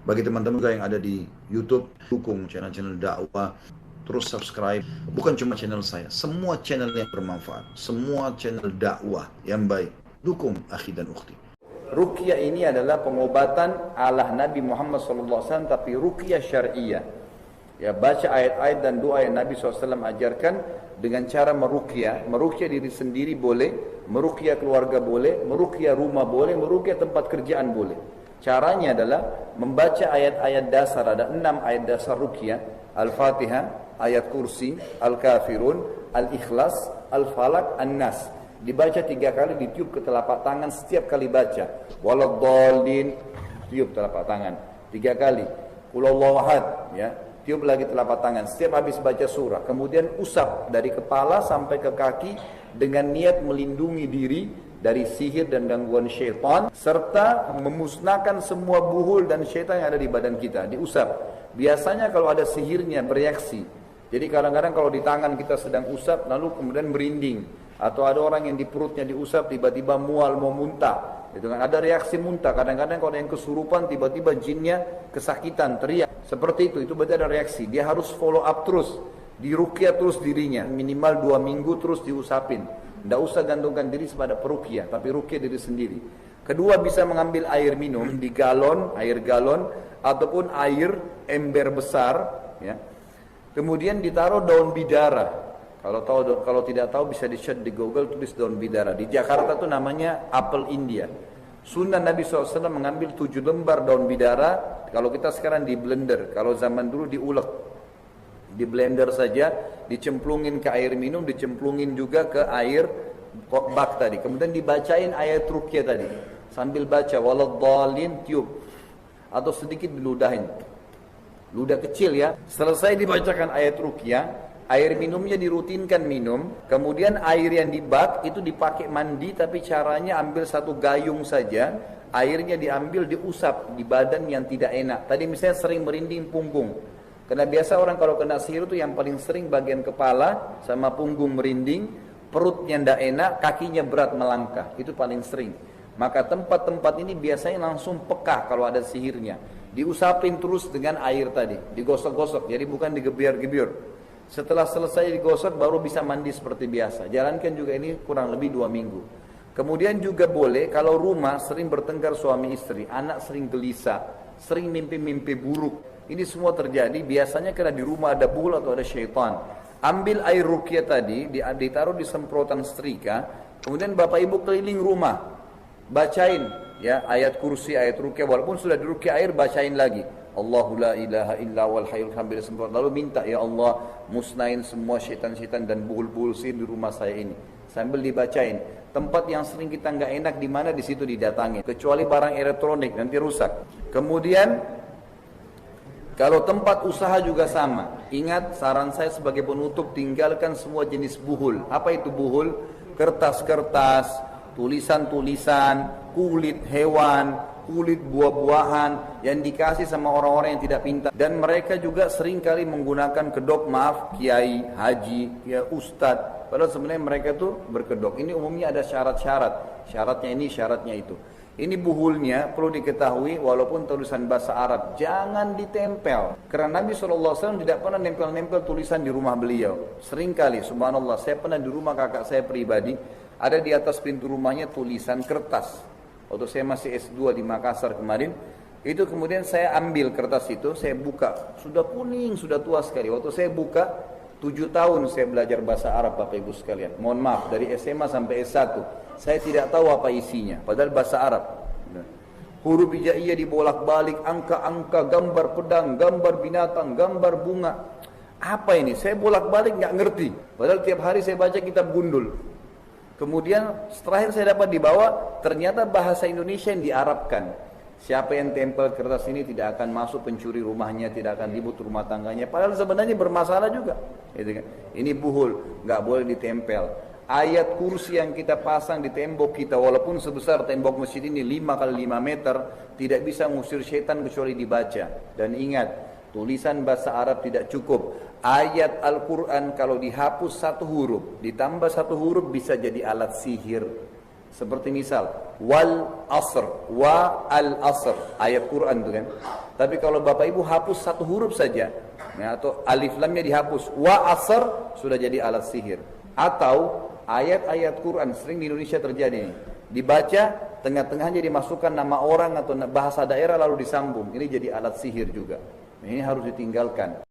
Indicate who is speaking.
Speaker 1: Bagi teman-teman juga yang ada di YouTube, dukung channel-channel dakwah, terus subscribe. Bukan cuma channel saya, semua channel yang bermanfaat, semua channel dakwah yang baik. Dukung akhi dan ukhti. Ruqyah ini adalah pengobatan ala Nabi Muhammad SAW, tapi ruqyah syariah. Ya, baca ayat-ayat dan doa yang Nabi SAW ajarkan dengan cara meruqyah. Meruqyah diri sendiri boleh, meruqyah keluarga boleh, meruqyah rumah boleh, meruqyah tempat kerjaan boleh. Caranya adalah membaca ayat-ayat dasar, ada 6 ayat dasar ruqyah: Al-Fatihah, ayat kursi, Al-Kafirun, Al-Ikhlas, Al-Falaq, An-Nas. Dibaca 3 kali, ditiup ke telapak tangan setiap kali baca. Waladdallin, tiup telapak tangan 3 kali. Qul huwallahu ahad, ya, tiup lagi telapak tangan setiap habis baca surah. Kemudian usap dari kepala sampai ke kaki dengan niat melindungi diri dari sihir dan gangguan syaitan, serta memusnahkan semua buhul dan syaitan yang ada di badan kita. Diusap. Biasanya kalau ada sihirnya bereaksi. Jadi kadang-kadang kalau di tangan kita sedang usap lalu kemudian merinding, atau ada orang yang di perutnya diusap tiba-tiba mual mau muntah, itu kan ada reaksi muntah. Kadang-kadang kalau ada yang kesurupan tiba-tiba jinnya kesakitan teriak seperti itu berarti ada reaksi. Dia harus follow up terus, diruqyah terus dirinya minimal 2 minggu terus diusapin. Tidak usah gantungkan diri pada peruqyah, tapi ruqyah diri sendiri. Kedua, bisa mengambil air minum di galon, air galon, ataupun air ember besar, ya. Kemudian ditaruh daun bidara. Kalau tidak tahu bisa di-search di Google, tulis daun bidara. Di Jakarta itu namanya apel India. Sunnah Nabi SAW mengambil 7 lembar daun bidara. Kalau kita sekarang di blender, kalau zaman dulu diulek, di blender saja, dicemplungin ke air minum, dicemplungin juga ke air bak tadi. Kemudian dibacain ayat ruqyah tadi. Sambil baca waladdallin, tiup atau sedikit diludahin. Ludah kecil ya. Selesai dibacakan ayat ruqyah, air minumnya dirutinkan minum. Kemudian air yang di bak itu dipakai mandi, tapi caranya ambil 1 gayung saja. Airnya diambil diusap di badan yang tidak enak. Tadi misalnya sering merinding punggung. Karena biasa orang kalau kena sihir itu yang paling sering bagian kepala sama punggung merinding, perutnya tidak enak, kakinya berat melangkah. Itu paling sering. Maka tempat-tempat ini biasanya langsung peka kalau ada sihirnya. Diusapin terus dengan air tadi, digosok-gosok, jadi bukan digebiar-gebiar. Setelah selesai digosok baru bisa mandi seperti biasa. Jalankan juga ini kurang lebih 2 minggu. Kemudian juga boleh kalau rumah sering bertengkar suami istri, anak sering gelisah, sering mimpi-mimpi buruk. Ini semua terjadi biasanya karena di rumah ada buhul atau ada syaitan. Ambil air ruqyah tadi, ditaruh di semprotan setrika, kemudian bapak ibu keliling rumah, bacain ya ayat kursi, ayat ruqyah, walaupun sudah diruqyah air, bacain lagi. Allahu la ilaha illa wal hayyul qayyum, semprot. Lalu minta, ya Allah musnahin semua syaitan-syaitan dan buhul-buhul sihir di rumah saya ini. Sambil dibacain. Tempat yang sering kita nggak enak di mana, di situ didatangin. Kecuali barang elektronik nanti rusak. Kemudian kalau tempat usaha juga sama. Ingat, saran saya sebagai penutup, tinggalkan semua jenis buhul. Apa itu buhul? Kertas-kertas, tulisan-tulisan, kulit hewan, kulit buah-buahan yang dikasih sama orang-orang yang tidak pintar. Dan mereka juga seringkali menggunakan kedok, maaf, kiai, haji, ya ustadz. Padahal sebenarnya mereka tuh berkedok. Ini umumnya ada syarat-syarat. Syaratnya ini, syaratnya itu. Ini buhulnya perlu diketahui walaupun tulisan bahasa Arab. Jangan ditempel. Karena Nabi SAW tidak pernah nempel-nempel tulisan di rumah beliau. Seringkali, subhanallah, saya pernah di rumah kakak saya pribadi, ada di atas pintu rumahnya tulisan kertas. Waktu saya masih S2 di Makassar kemarin, itu kemudian saya ambil kertas itu, saya buka. Sudah kuning, sudah tua sekali. Waktu saya buka, 7 tahun saya belajar bahasa Arab Bapak Ibu sekalian. Mohon maaf, dari SMA sampai S1. Saya tidak tahu apa isinya, padahal bahasa Arab. Huruf hijaiyah dibolak-balik, angka-angka, gambar pedang, gambar binatang, gambar bunga. Apa ini? Saya bolak-balik nggak ngerti. Padahal tiap hari saya baca kitab gundul. Kemudian terakhir saya dapat dibawa, ternyata bahasa Indonesia yang diarabkan. Siapa yang tempel kertas ini tidak akan masuk pencuri rumahnya, tidak akan ribut rumah tangganya. Padahal sebenarnya bermasalah juga. Ini buhul, nggak boleh ditempel. Ayat kursi yang kita pasang di tembok kita, walaupun sebesar tembok masjid ini 5 kali 5 meter, tidak bisa ngusir setan kecuali dibaca. Dan ingat, tulisan bahasa Arab tidak cukup. Ayat Al-Quran kalau dihapus 1 huruf, ditambah 1 huruf bisa jadi alat sihir.
Speaker 2: Seperti misal wal asr, wa al asr, ayat Quran itu kan. Tapi kalau Bapak Ibu hapus satu huruf saja, ya, atau alif lamnya dihapus, wa asr, sudah jadi alat sihir. Atau ayat-ayat Quran sering di Indonesia terjadi nih, dibaca tengah-tengahnya dimasukkan nama orang atau bahasa daerah lalu disambung, ini jadi alat sihir juga. Ini harus ditinggalkan.